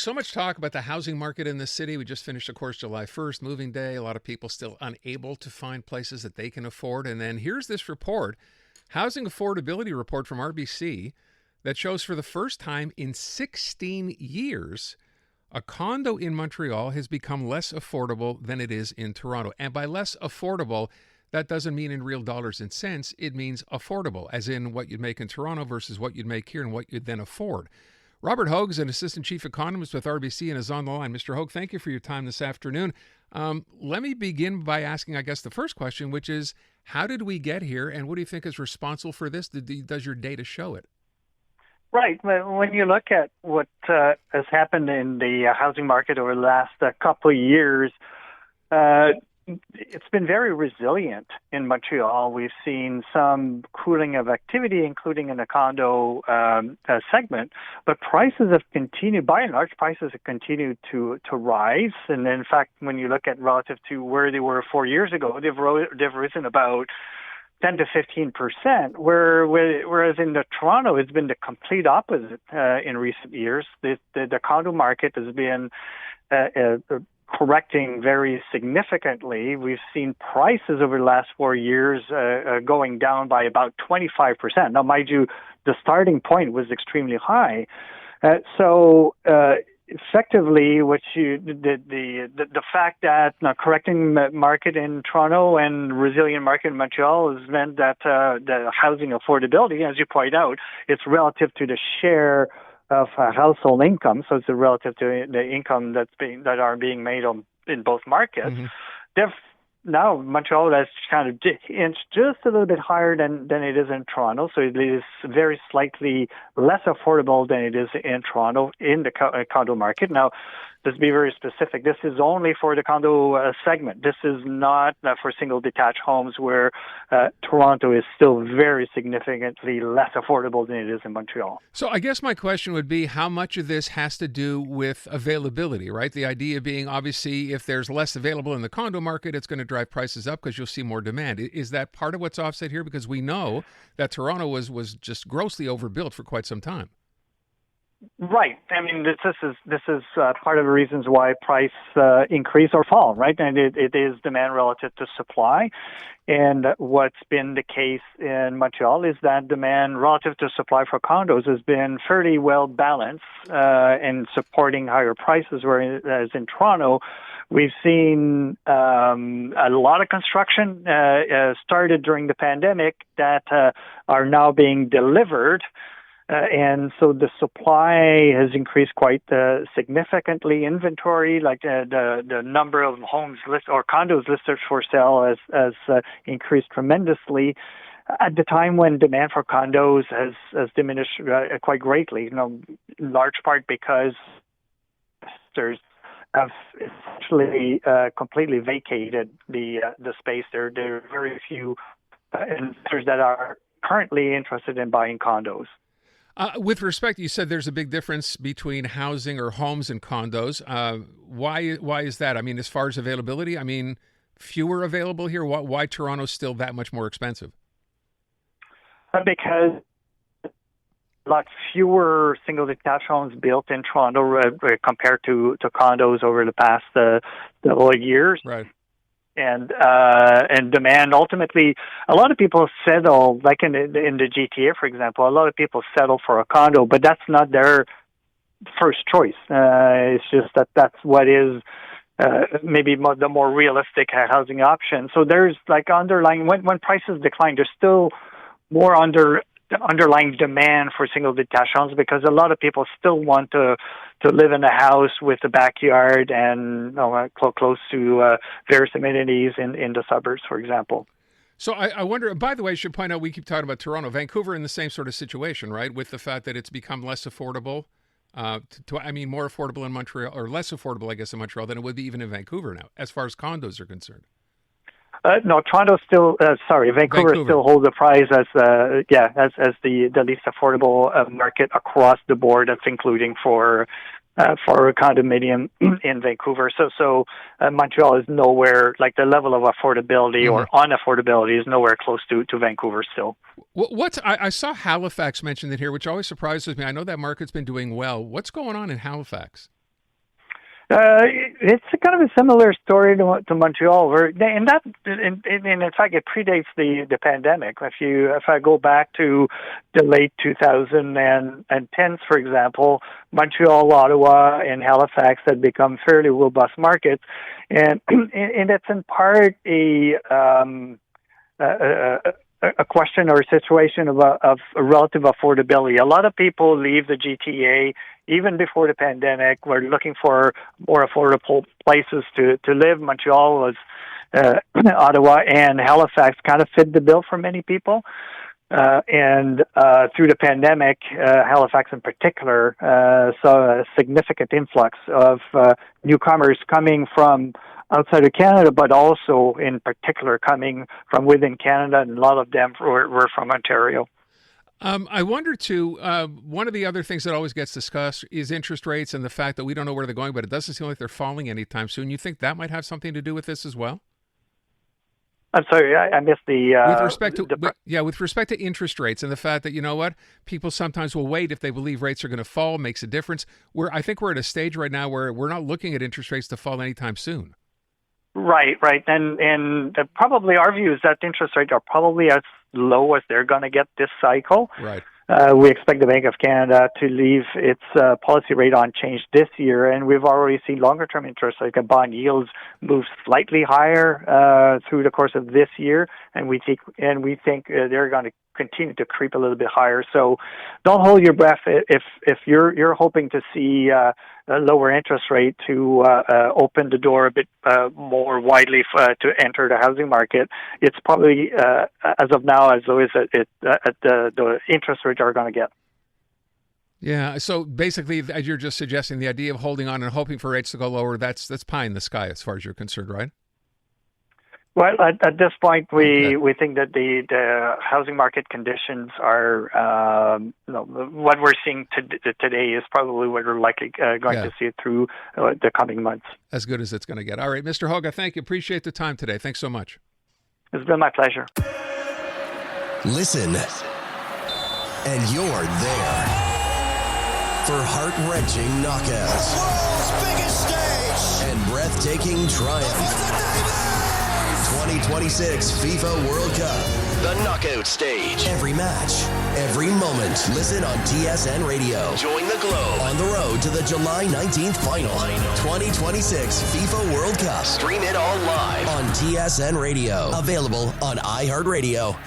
So much talk about the housing market in the city. We just finished, of course, July 1st, moving day. A lot of people still unable to find places that they can afford. And then here's this report, Housing Affordability Report from RBC, that shows for the first time in 16 years, a condo in Montreal has become less affordable than it is in Toronto. And by less affordable, that doesn't mean in real dollars and cents. It means affordable, as in what you'd make in Toronto versus what you'd make here and what you'd then afford. Robert Hogue is an assistant chief economist with RBC and is on the line. Mr. Hogue, thank you for your time this afternoon. Let me begin by asking, I guess, the first question, which is, how did we get here, and what do you think is responsible for this? Does your data show it? Right. When you look at what has happened in the housing market over the last couple of years, it's been very resilient in Montreal. We've seen some cooling of activity, including in the condo segment, but prices have continued, by and large, prices have continued to rise. And in fact, when you look at relative to where they were 4 years ago, they've risen about 10 to 15%, whereas in the Toronto, it's been the complete opposite in recent years. The condo market has been correcting very significantly. We've seen prices over the last 4 years going down by about 25%. Now, mind you, the starting point was extremely high. Effectively, the fact that correcting market in Toronto and resilient market in Montreal has meant that the housing affordability, as you point out, it's relative to the share of household income, so it's relative to the income that are being made in both markets. Mm-hmm. Now Montreal has kind of inched just a little bit higher than it is in Toronto, so it is very slightly less affordable than it is in Toronto in the condo market. Now, let's be very specific. This is only for the condo segment. This is not for single detached homes, where Toronto is still very significantly less affordable than it is in Montreal. So I guess my question would be, how much of this has to do with availability, right? The idea being, obviously, if there's less available in the condo market, it's going to drive prices up because you'll see more demand. Is that part of what's offset here? Because we know that Toronto was just grossly overbuilt for quite some time. Right. I mean, this is part of the reasons why price increase or fall, right? And it is demand relative to supply. And what's been the case in Montreal is that demand relative to supply for condos has been fairly well balanced in supporting higher prices, whereas in Toronto, we've seen a lot of construction started during the pandemic that are now being delivered. And so the supply has increased quite significantly. Inventory, like the number of homes or condos listed for sale has increased tremendously at the time when demand for condos has diminished quite greatly, in large part because investors have essentially completely vacated the space. There are very few investors that are currently interested in buying condos. With respect, you said there's a big difference between housing or homes and condos. Why is that? I mean, as far as availability, I mean, fewer available here. Why Toronto's still that much more expensive? Because a lot fewer single detached homes built in Toronto compared to condos over the past years. Right. And demand, ultimately, a lot of people settle, like in the GTA, for example, a lot of people settle for a condo, but that's not their first choice. It's just that's what is maybe the more realistic housing option. So there's like underlying, when prices decline, there's still more underlying demand for single detached homes, because a lot of people still want to live in a house with a backyard and close to various amenities in the suburbs, for example. So I wonder, by the way, I should point out, we keep talking about Toronto, Vancouver in the same sort of situation, right? With the fact that it's become less affordable, more affordable in Montreal, or less affordable, I guess, in Montreal than it would be even in Vancouver now, as far as condos are concerned. No, Toronto still. Vancouver still holds the prize as the least affordable market across the board. That's including for a condominium in Vancouver. So Montreal is nowhere, like the level of affordability or unaffordability is nowhere close to Vancouver still. I saw Halifax mentioned in here, which always surprises me. I know that market's been doing well. What's going on in Halifax? It's a kind of a similar story to Montreal, where in fact it predates the pandemic. If I go back to the late 2010s, for example, Montreal, Ottawa, and Halifax had become fairly robust markets, and it's in part a question or a situation of relative affordability. A lot of people leave the GTA even before the pandemic. We're looking for more affordable places to live. Montreal was, Ottawa and Halifax kind of fit the bill for many people. And through the pandemic, Halifax in particular saw a significant influx of newcomers coming from outside of Canada, but also in particular coming from within Canada, and a lot of them were from Ontario. I wonder, too, one of the other things that always gets discussed is interest rates and the fact that we don't know where they're going, but it doesn't seem like they're falling anytime soon. You think that might have something to do with this as well? I'm sorry, I missed the... with respect to interest rates and the fact that, you know what, people sometimes will wait if they believe rates are going to fall, makes a difference. I think we're at a stage right now where we're not looking at interest rates to fall anytime soon. Right. And probably our view is that interest rates are probably as low as they're going to get this cycle. Right. We expect the Bank of Canada to leave its policy rate unchanged this year, and we've already seen longer-term interest, like bond yields, move slightly higher through the course of this year, and we think they're going to continue to creep a little bit higher. So don't hold your breath if you're hoping to see a lower interest rate to open the door a bit more widely to enter the housing market. It's probably as of now as low as the interest rates are going to get. Yeah. So basically, as you're just suggesting, the idea of holding on and hoping for rates to go lower, that's pie in the sky as far as you're concerned, right? Well, at this point, we think that the housing market conditions are, what we're seeing today is probably what we're likely going to see through the coming months. As good as it's going to get. All right, Mr. Hogue, thank you. Appreciate the time today. Thanks so much. It's been my pleasure. Listen, and you're there for heart-wrenching knockouts. World's biggest stage and breathtaking triumph. 2026 FIFA World Cup. The knockout stage. Every match, every moment. Listen on TSN Radio. Join the globe on the road to the July 19th final. 2026 FIFA World Cup. Stream it all live on TSN Radio. Available on iHeartRadio.